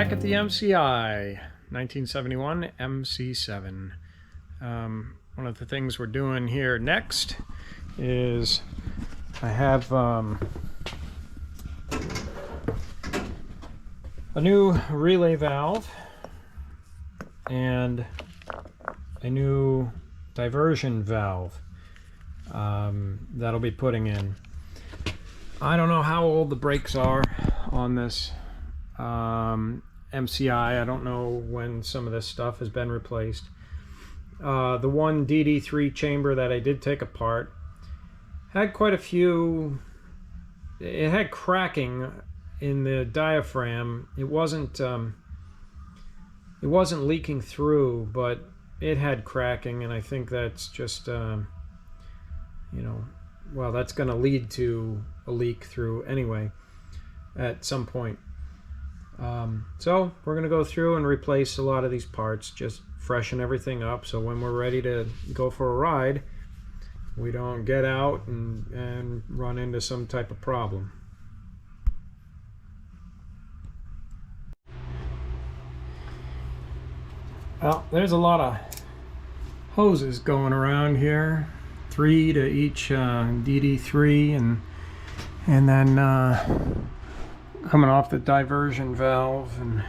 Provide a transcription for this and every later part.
Back at the MCI, 1971 MC7. One of the things we're doing here next is I have a new relay valve and a new diversion valve that'll be putting in. I don't know how old the brakes are on this MCI. I don't know when some of this stuff has been replaced. The one DD3 chamber that I did take apart had quite a few. It had cracking in the diaphragm. It wasn't leaking through, but it had cracking, and I think that's just well, that's going to lead to a leak through anyway at some point. So we're going to go through and replace a lot of these parts, just freshen everything up, so when we're ready to go for a ride, we don't get out and run into some type of problem. Well, there's a lot of hoses going around here, 3 to each DD3, and then coming off the diversion valve, and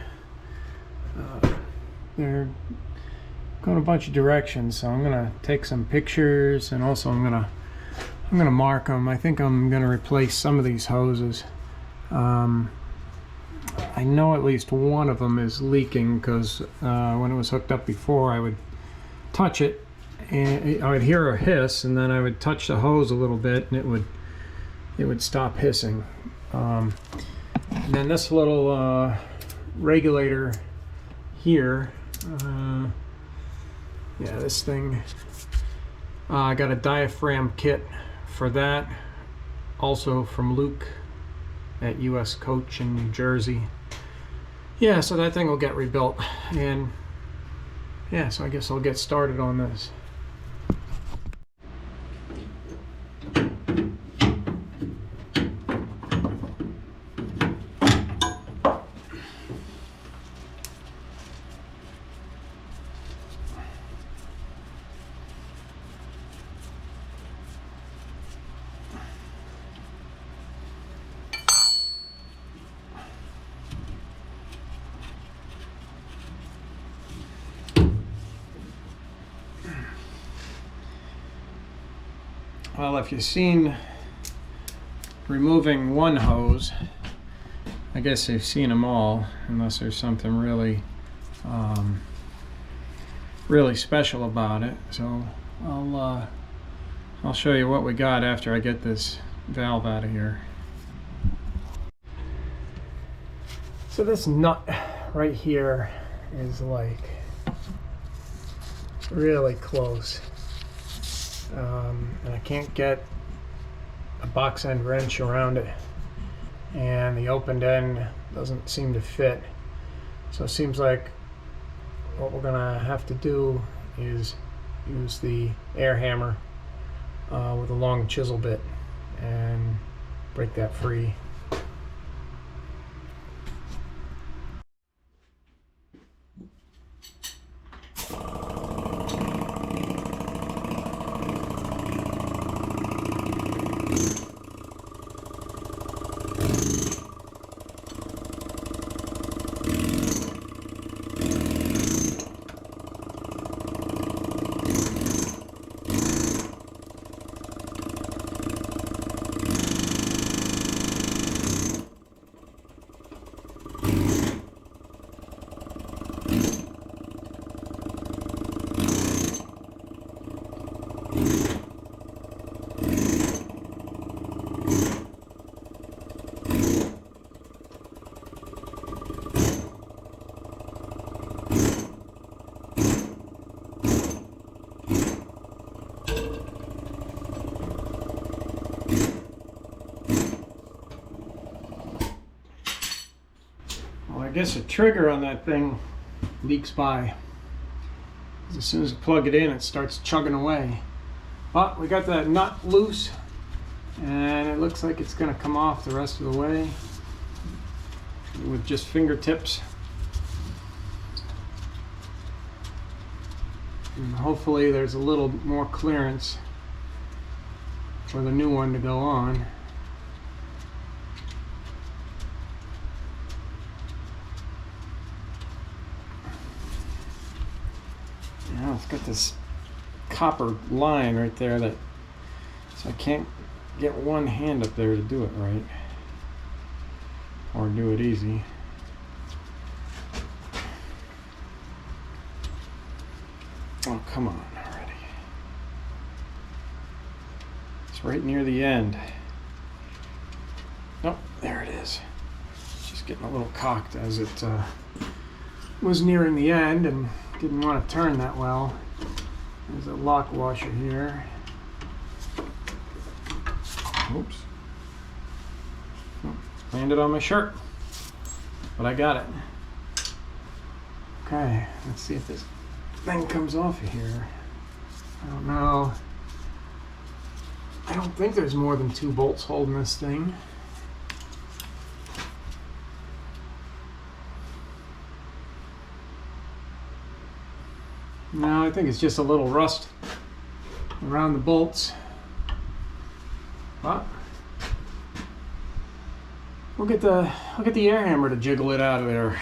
they're going a bunch of directions. So I'm gonna take some pictures, and also I'm gonna mark them. I think I'm gonna replace some of these hoses. I know at least one of them is leaking, because when it was hooked up before, I would touch it and I would hear a hiss, and then I would touch the hose a little bit and it would stop hissing. And then this little regulator here, yeah, this thing, I got a diaphragm kit for that, also from Luke at US Coach in New Jersey. Yeah, so that thing will get rebuilt, and yeah, so I guess I'll get started on this. Well, if you've seen removing one hose, I guess you've seen them all, unless there's something really really special about it. So I'll show you what we got after I get this valve out of here. So this nut right here is like really close. And I can't get a box end wrench around it, and the opened end doesn't seem to fit. So it seems like what we're gonna have to do is use the air hammer with a long chisel bit and break that free. I guess the trigger on that thing leaks by. As soon as you plug it in, it starts chugging away. But we got that nut loose, and it looks like it's going to come off the rest of the way with just fingertips. And hopefully there's a little more clearance for the new one to go on. Now it's got this copper line right there, that so I can't get one hand up there to do it right or do it easy. Oh, come on already. It's right near the end. Nope, there it is. Just getting a little cocked as it was nearing the end and didn't want to turn that well. There's a lock washer here. Oops. Oh, landed on my shirt, but I got it. Okay, let's see if this thing comes off of here. I don't know. I don't think there's more than 2 bolts holding this thing. No, I think it's just a little rust around the bolts. But I'll get the air hammer to jiggle it out of there.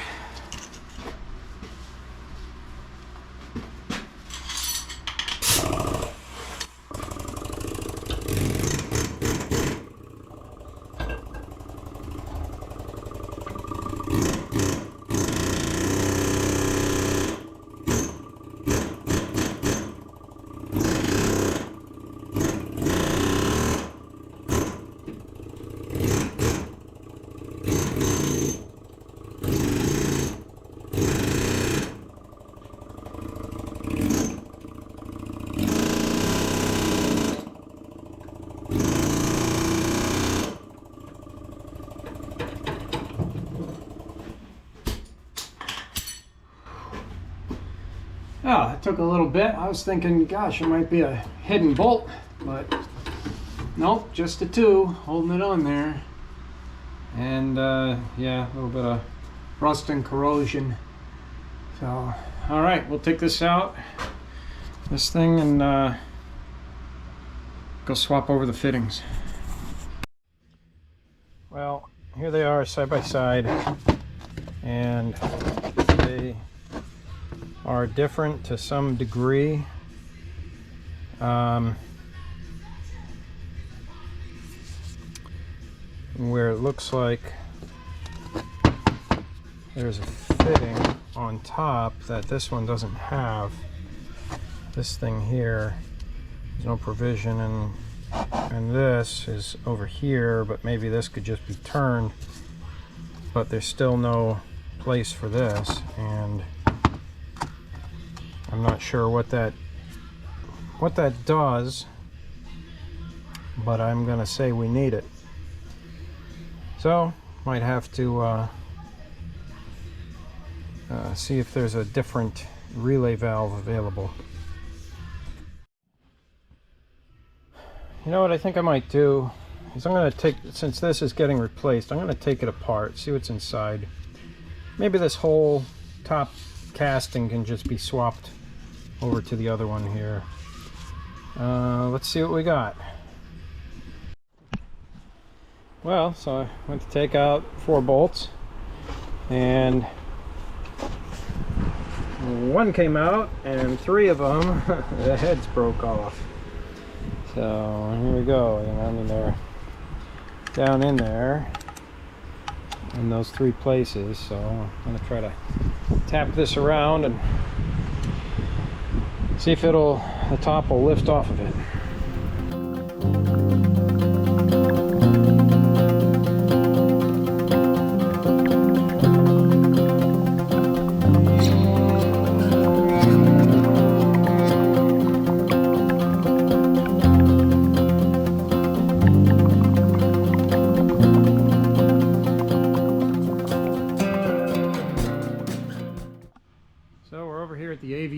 Oh, it took a little bit. I was thinking, gosh, it might be a hidden bolt, but nope, just the 2 holding it on there. And yeah, a little bit of rust and corrosion. So, all right, we'll take this out, this thing, and go swap over the fittings. Well, here they are side by side, and they are different to some degree. Where it looks like there's a fitting on top that this one doesn't have. This thing here, there's no provision, and this is over here, but maybe this could just be turned, but there's still no place for this, and I'm not sure what that does, but I'm gonna say we need it. So might have to see if there's a different relay valve available. You know what I think I might do is I'm gonna take, since this is getting replaced, I'm gonna take it apart, see what's inside. Maybe this whole top casting can just be swapped over to the other one here. Let's see what we got. Well, so I went to take out 4 bolts, and 1 came out, and 3 of them, the heads broke off. So here we go. I mean, they're down in there in those 3 places. So I'm gonna try to tap this around and see if the top will lift off of it.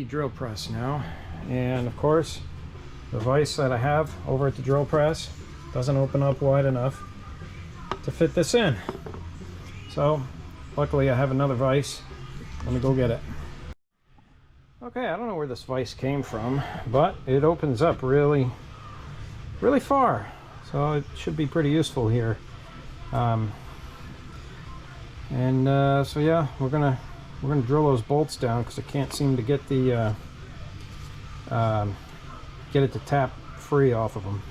Drill press now, and of course the vise that I have over at the drill press doesn't open up wide enough to fit this in, so luckily I have another vise. Let me go get it. Okay, I don't know where this vise came from, but it opens up really far, so it should be pretty useful here. So yeah, we're gonna drill those bolts down because I can't seem to get the get it to tap free off of them.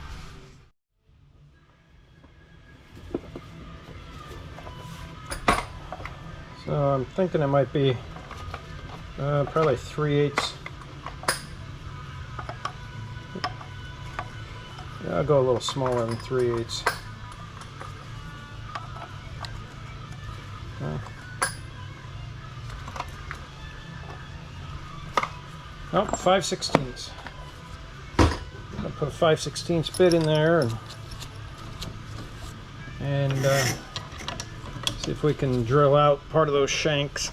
So I'm thinking it might be probably 3/8. Yeah, I'll go a little smaller than 3/8. Oh, 5/16. I'll put a 5/16 bit in there and see if we can drill out part of those shanks.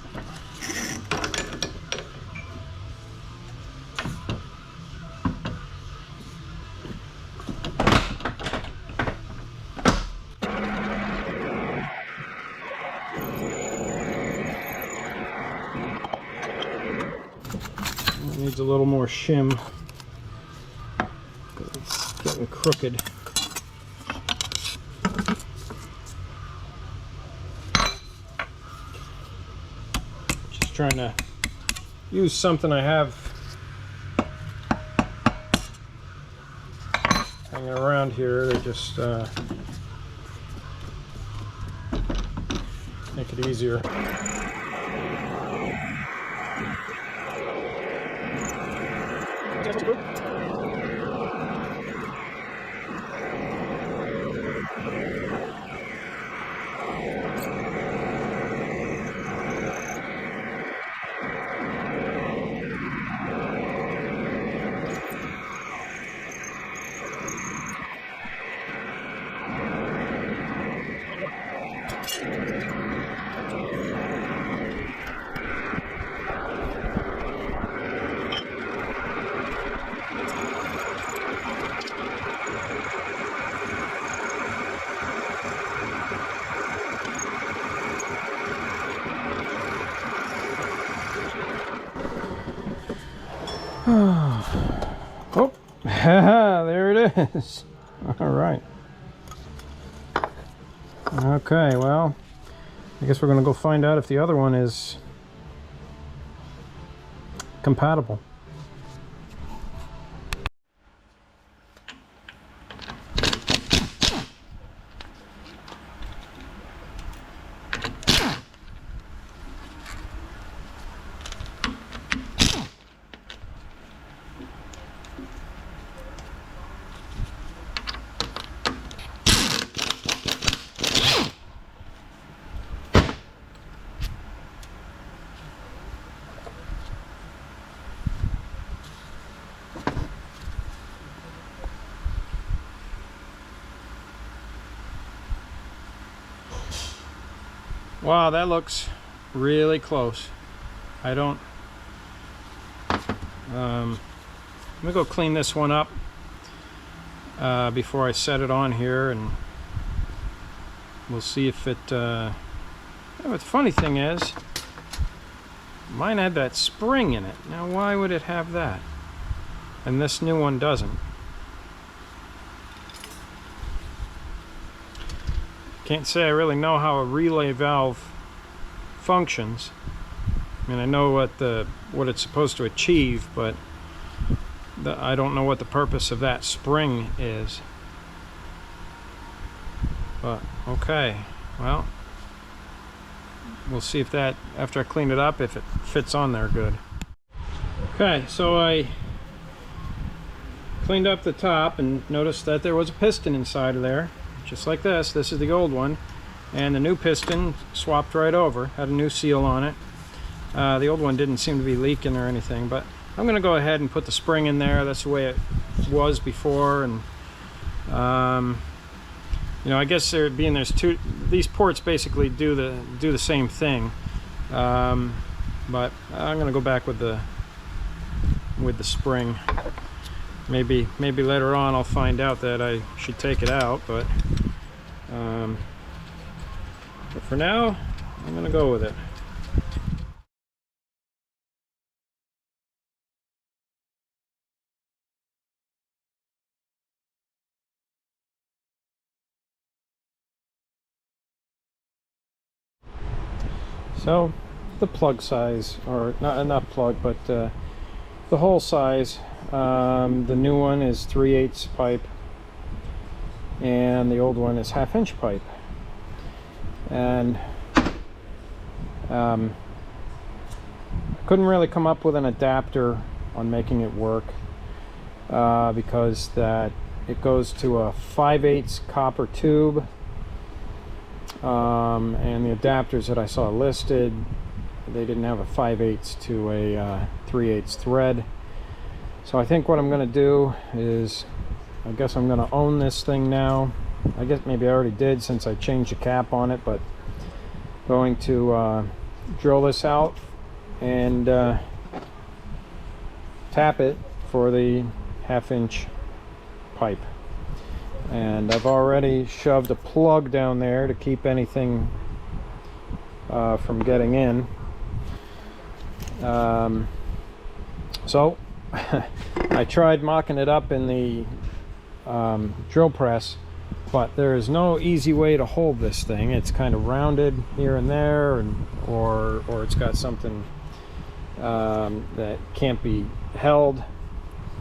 It needs a little more shim. It's getting crooked. Just trying to use something I have hanging around here to just make it easier. Oh, there it is. All right. Okay, well, I guess we're going to go find out if the other one is compatible. Wow, that looks really close. I don't... let me go clean this one up before I set it on here, and we'll see if it... But the funny thing is, mine had that spring in it. Now why would it have that? And this new one doesn't. Can't say I really know how a relay valve functions. I mean, I know what it's supposed to achieve, but I don't know what the purpose of that spring is. But okay, well, we'll see if that, after I clean it up, if it fits on there good. Okay, so I cleaned up the top and noticed that there was a piston inside of there. Just like this. This is the old one, and the new piston swapped right over, had a new seal on it. The old one didn't seem to be leaking or anything, but I'm going to go ahead and put the spring in there. That's the way it was before, and you know, I guess there's two. These ports basically do the same thing, but I'm going to go back with the spring. Maybe later on I'll find out that I should take it out, but for now I'm gonna go with it. So the plug size, or not plug, but the hole size, the new one is 3/8 pipe and the old one is 1/2 inch pipe. And I couldn't really come up with an adapter on making it work, because that it goes to a 5/8 copper tube, and the adapters that I saw listed, they didn't have a 5/8 to a 3/8 thread. So I think what I'm going to do is, I guess I'm going to own this thing now. I guess maybe I already did since I changed the cap on it, but going to drill this out and tap it for the 1/2 inch pipe. And I've already shoved a plug down there to keep anything from getting in. So I tried mocking it up in the drill press, but there is no easy way to hold this thing. It's kind of rounded here and there, or it's got something that can't be held,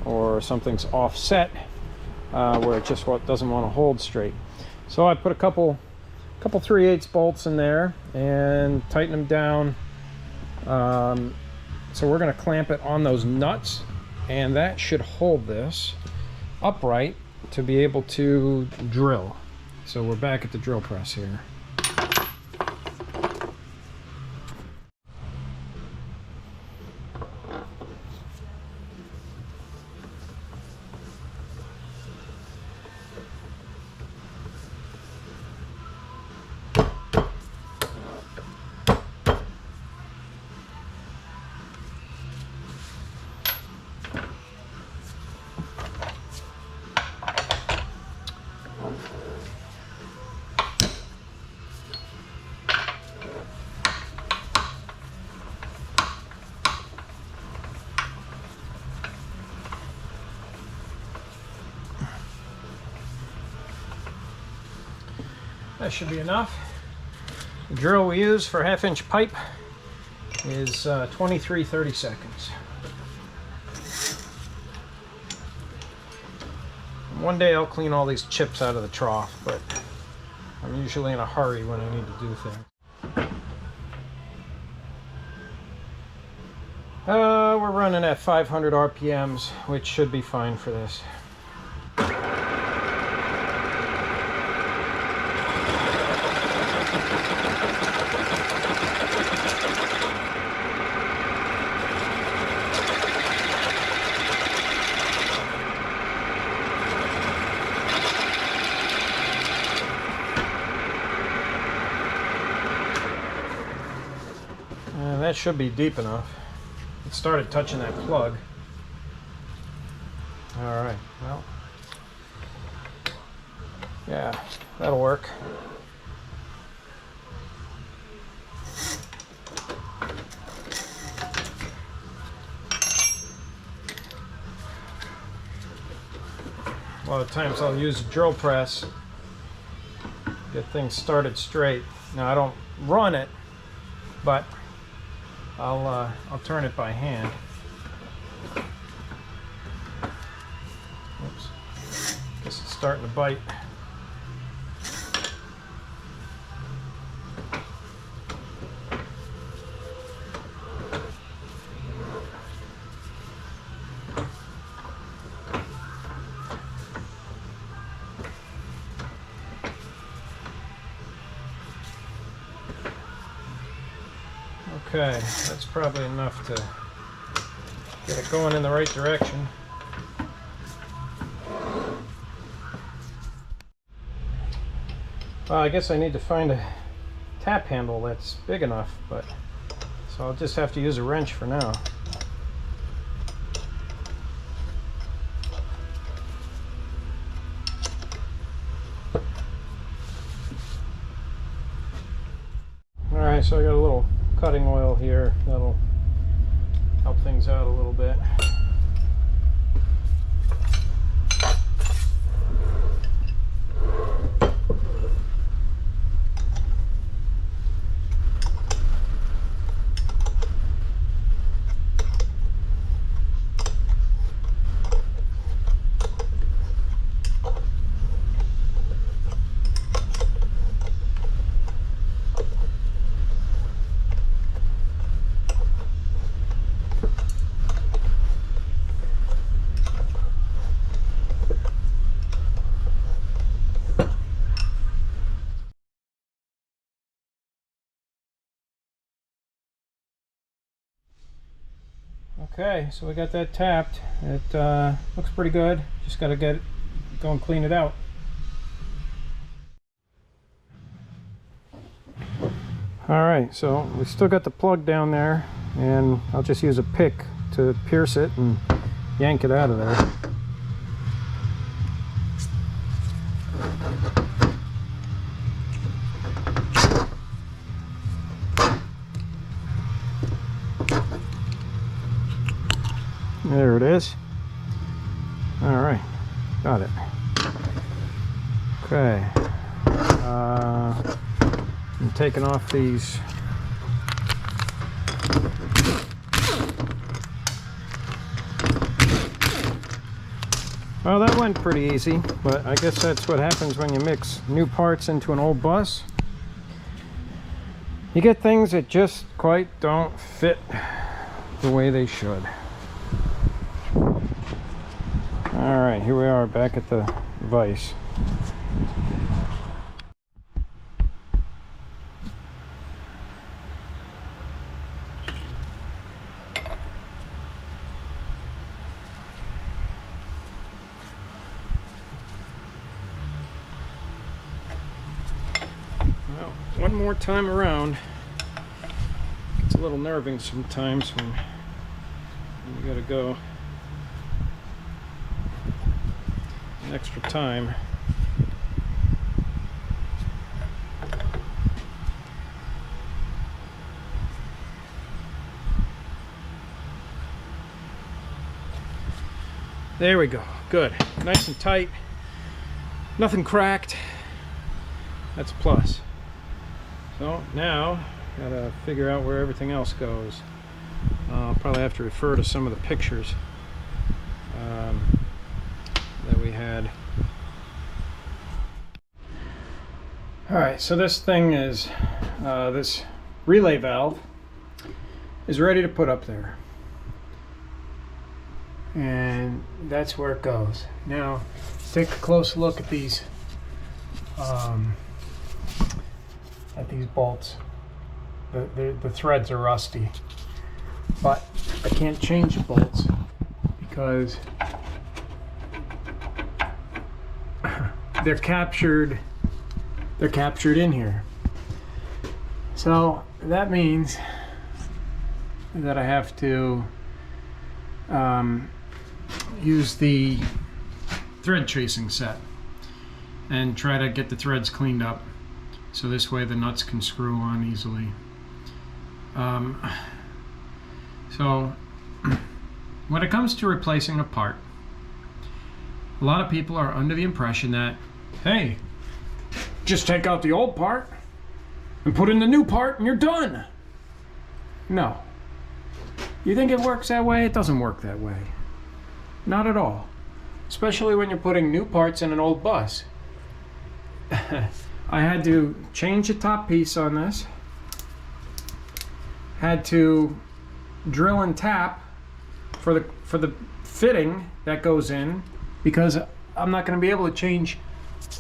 or something's offset where it just doesn't want to hold straight. So I put a couple 3/8 bolts in there and tighten them down. So we're going to clamp it on those nuts, and that should hold this upright to be able to drill. So we're back at the drill press here. That should be enough. The drill we use for 1/2 inch pipe is 23/30 seconds. One day I'll clean all these chips out of the trough, but I'm usually in a hurry when I need to do things. We're running at 500 RPMs, which should be fine for this. That should be deep enough. It started touching that plug. All right, well, yeah, that'll work. A lot of times I'll use a drill press, get things started straight. Now I don't run it, but I'll turn it by hand. Oops. Guess it's starting to bite. Okay, that's probably enough to get it going in the right direction. Well, I guess I need to find a tap handle that's big enough, but so I'll just have to use a wrench for now. Alright, so I got a little cutting oil here that'll help things out a little bit. Okay, so we got that tapped. It looks pretty good. Just got to go and clean it out. Alright, so we still got the plug down there, and I'll just use a pick to pierce it and yank it out of there. There it is. Alright, got it. Okay. I'm taking off these. Well, that went pretty easy, but I guess that's what happens when you mix new parts into an old bus. You get things that just quite don't fit the way they should. Alright, here we are back at the vise. Well, one more time around. It's a little nerving sometimes when you gotta go an extra time. There we go. Good. Nice and tight. Nothing cracked. That's a plus. So now, gotta figure out where everything else goes. I'll probably have to refer to some of the pictures that we had. Alright, so this thing is, this relay valve is ready to put up there. And that's where it goes. Now, take a close look at these bolts. The threads are rusty, but I can't change the bolts because they're captured in here. So that means that I have to use the thread tracing set and try to get the threads cleaned up so this way the nuts can screw on easily. So when it comes to replacing a part, a lot of people are under the impression that, hey, just take out the old part and put in the new part and you're done. No. You think it works that way? It doesn't work that way. Not at all. Especially when you're putting new parts in an old bus. I had to change the top piece on this. Had to drill and tap for the fitting that goes in, because I'm not going to be able to change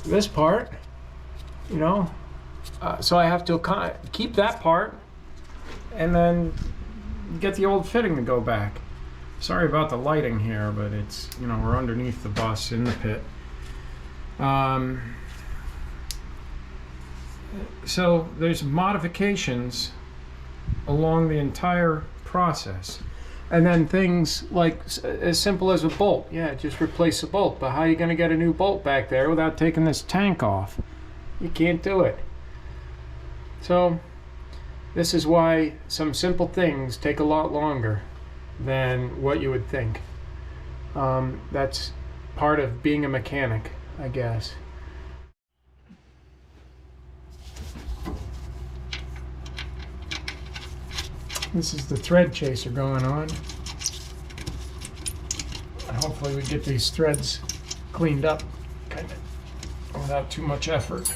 this part, you know. So I have to keep that part and then get the old fitting to go back. Sorry about the lighting here, but it's, you know, we're underneath the bus in the pit. So there's modifications along the entire process. And then things like as simple as a bolt. Yeah, just replace a bolt. But how are you going to get a new bolt back there without taking this tank off? You can't do it. So this is why some simple things take a lot longer than what you would think. That's part of being a mechanic, I guess. This is the thread chaser going on. And hopefully we get these threads cleaned up kind of without too much effort.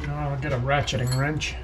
Now I'll get a ratcheting wrench.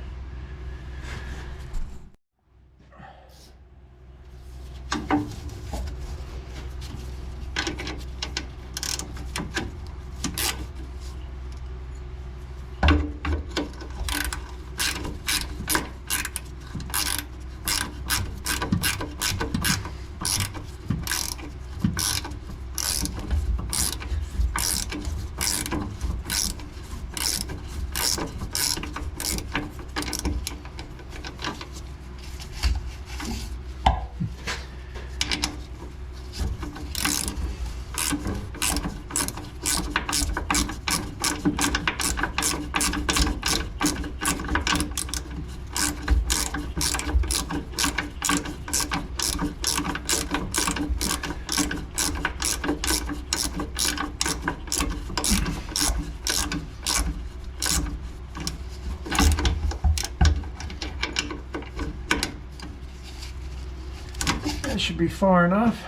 That should be far enough.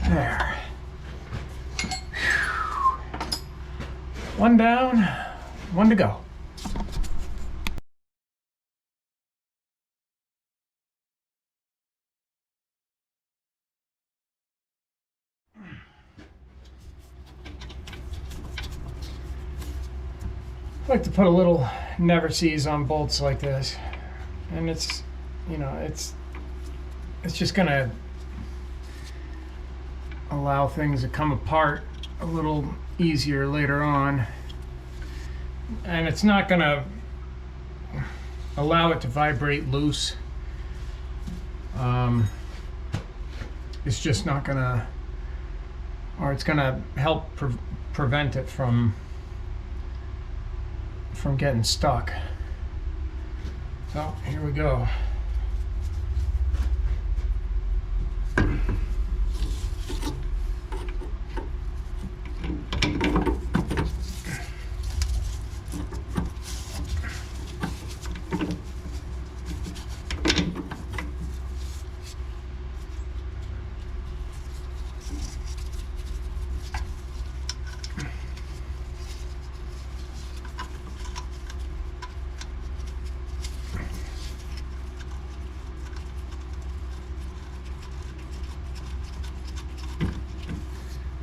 There. One down, one to go. I like to put a little never sees on bolts like this, and it's, you know, it's just gonna allow things to come apart a little easier later on, and it's not gonna allow it to vibrate loose. It's just not gonna, or it's gonna help prevent it from getting stuck. So here we go.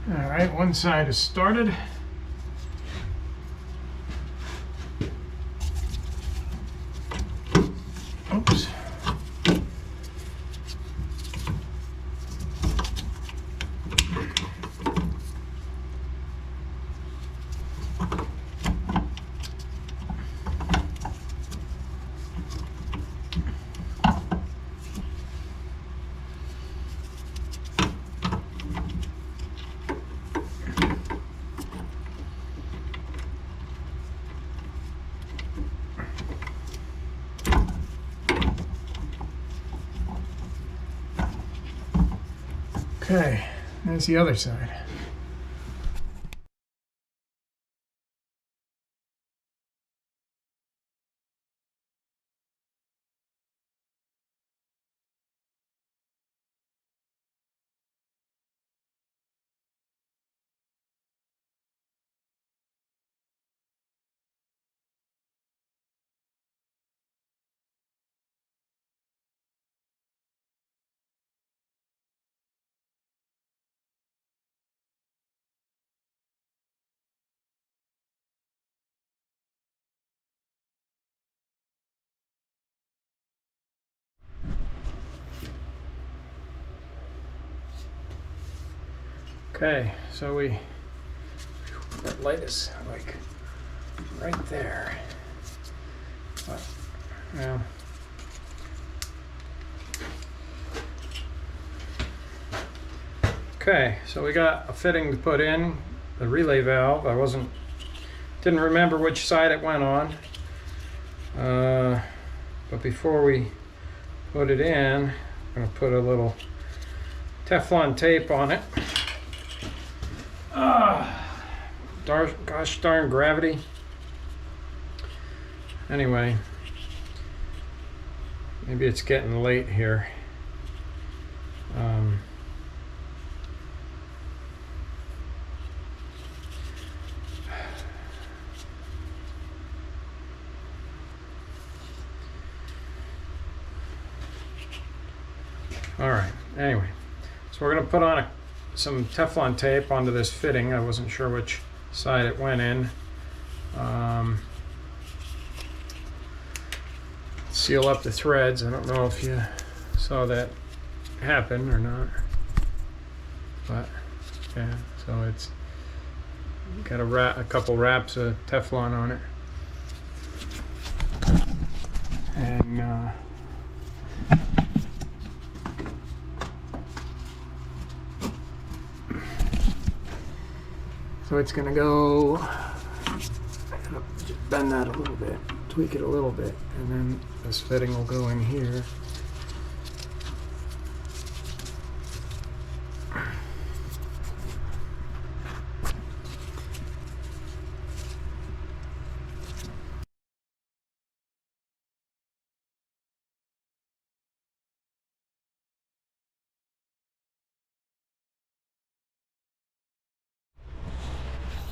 All right, one side is started. Oops. Okay, there's the other side. Okay, so that light is like right there. But, yeah. Okay, so we got a fitting to put in, the relay valve. Didn't remember which side it went on. But before we put it in, I'm gonna put a little Teflon tape on it. Gosh darn gravity. Anyway, maybe it's getting late here. All right, anyway, so we're gonna put on some Teflon tape onto this fitting. I wasn't sure which side it went in. Seal up the threads. I don't know if you saw that happen or not, but yeah, so it's got a couple wraps of Teflon on it, and So it's going to go, I gotta just bend that a little bit, tweak it a little bit, and then this fitting will go in here.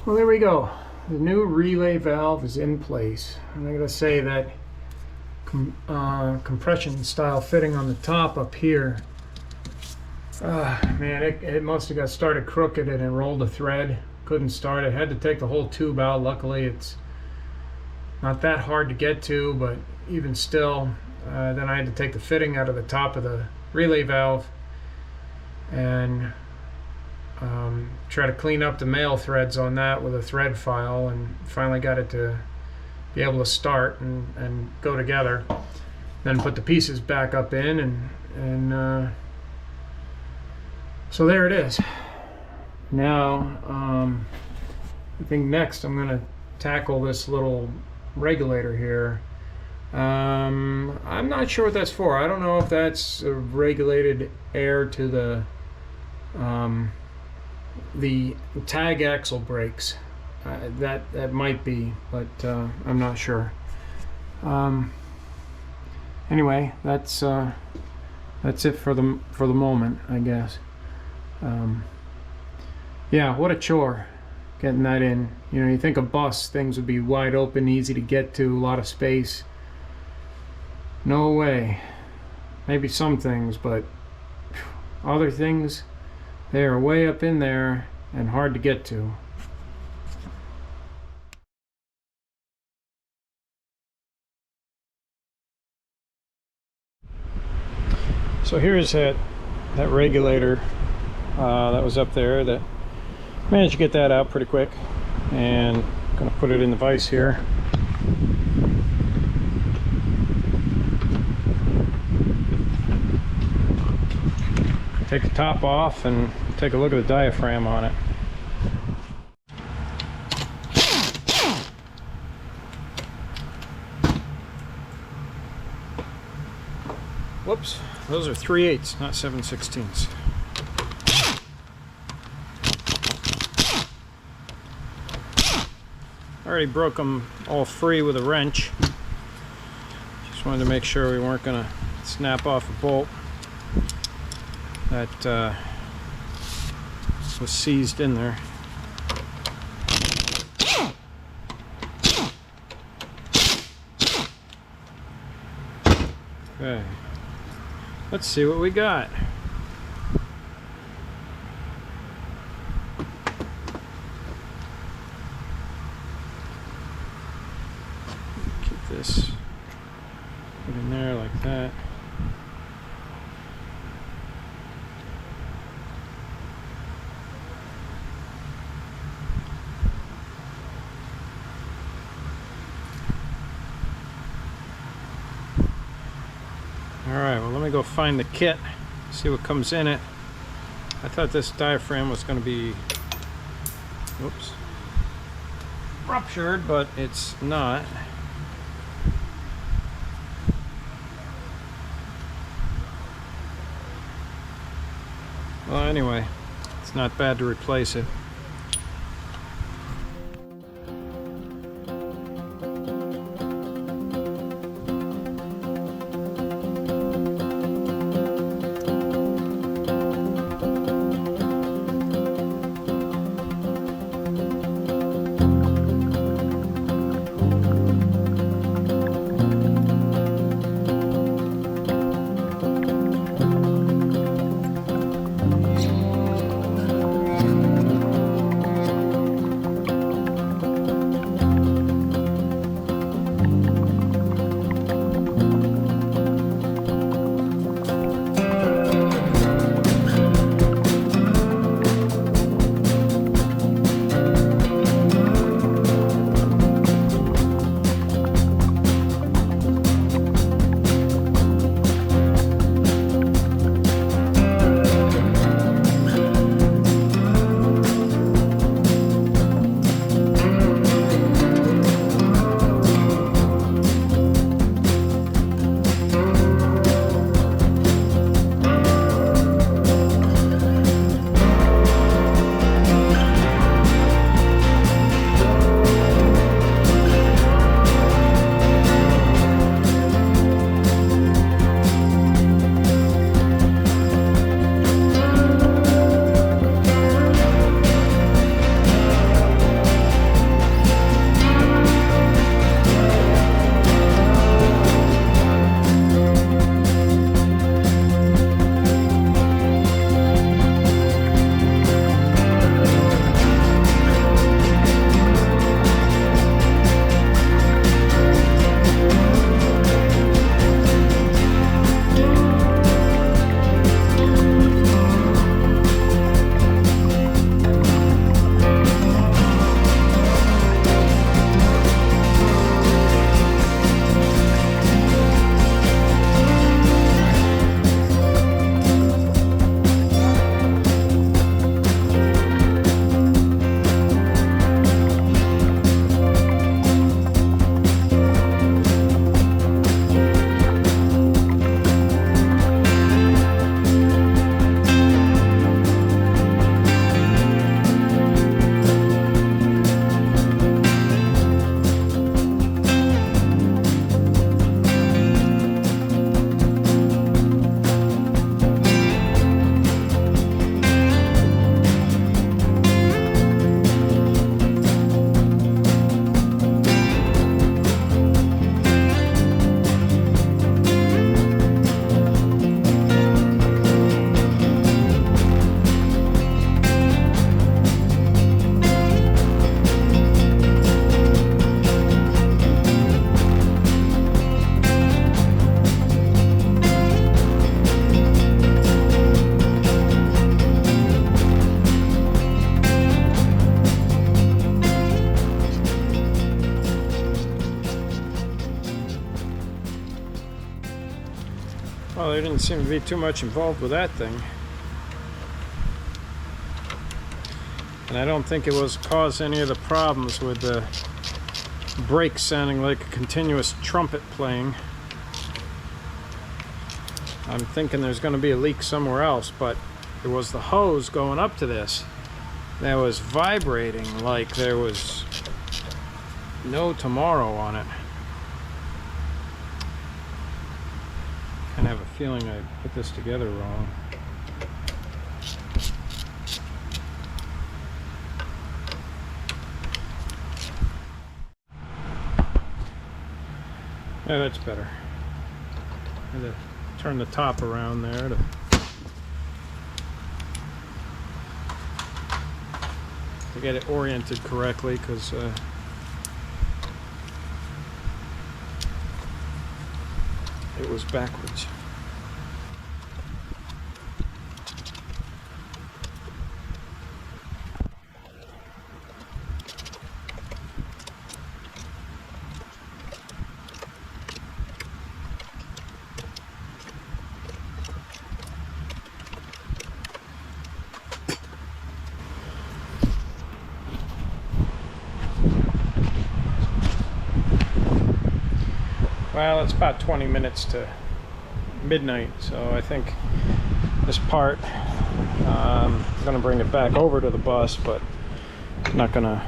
Well, there we go. The new relay valve is in place. And I gotta say that compression style fitting on the top up here, man, it must have got started crooked and it rolled a thread. Couldn't start it. Had to take the whole tube out. Luckily, it's not that hard to get to, but even still, then I had to take the fitting out of the top of the relay valve and try to clean up the male threads on that with a thread file, and finally got it to be able to start and go together. Then put the pieces back up in, and so there it is. Now I think next I'm going to tackle this little regulator here. I'm not sure what that's for. I don't know if that's a regulated air to the tag axle brakes. That might be, but I'm not sure. Anyway, that's it for the moment, I guess. Yeah, what a chore getting that in. You know, you think a bus, things would be wide open, easy to get to, a lot of space. No way. Maybe some things, but other things, they are way up in there and hard to get to. So here's that regulator that was up there. That managed to get that out pretty quick, and I'm gonna put it in the vise here. Take the top off and take a look at the diaphragm on it. Whoops, those are 3/8, not 7/16. Already broke them all free with a wrench. Just wanted to make sure we weren't going to snap off a bolt that was seized in there. Okay, let's see what we got. Keep this put in there like that. Alright, well, let me go find the kit, see what comes in it. I thought this diaphragm was going to be, oops, ruptured, but it's not. Well, anyway, it's not bad to replace it. Well, there didn't seem to be too much involved with that thing. And I don't think it was caused any of the problems with the brakes sounding like a continuous trumpet playing. I'm thinking there's going to be a leak somewhere else, but it was the hose going up to this that was vibrating like there was no tomorrow on it. I kind of have a feeling I put this together wrong. Yeah, that's better. I had to turn the top around there to get it oriented correctly, because it was backwards. Well, it's about 20 minutes to midnight, so I think this part, I'm going to bring it back over to the bus, but I'm not going to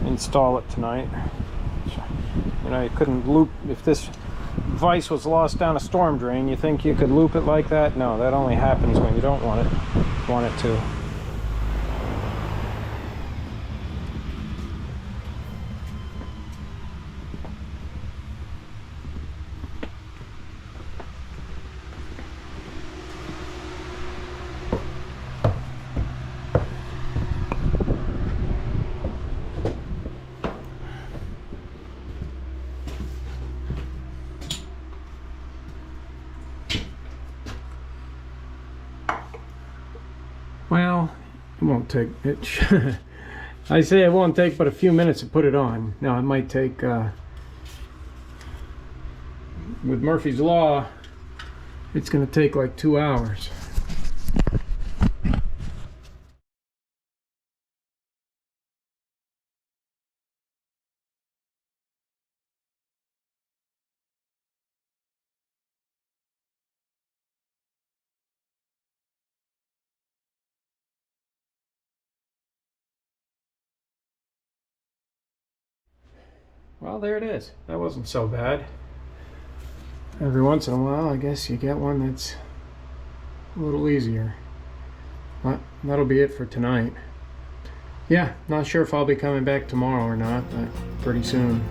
install it tonight. You know, you couldn't loop, if this vise was lost down a storm drain, you think you could loop it like that? No, that only happens when you don't want it to. Well, it won't take it. I say it won't take but a few minutes to put it on. Now it might take, with Murphy's Law, it's going to take like 2 hours. Well, there it is. That wasn't so bad. Every once in a while, I guess you get one that's a little easier. But that'll be it for tonight. Yeah, not sure if I'll be coming back tomorrow or not, but pretty soon.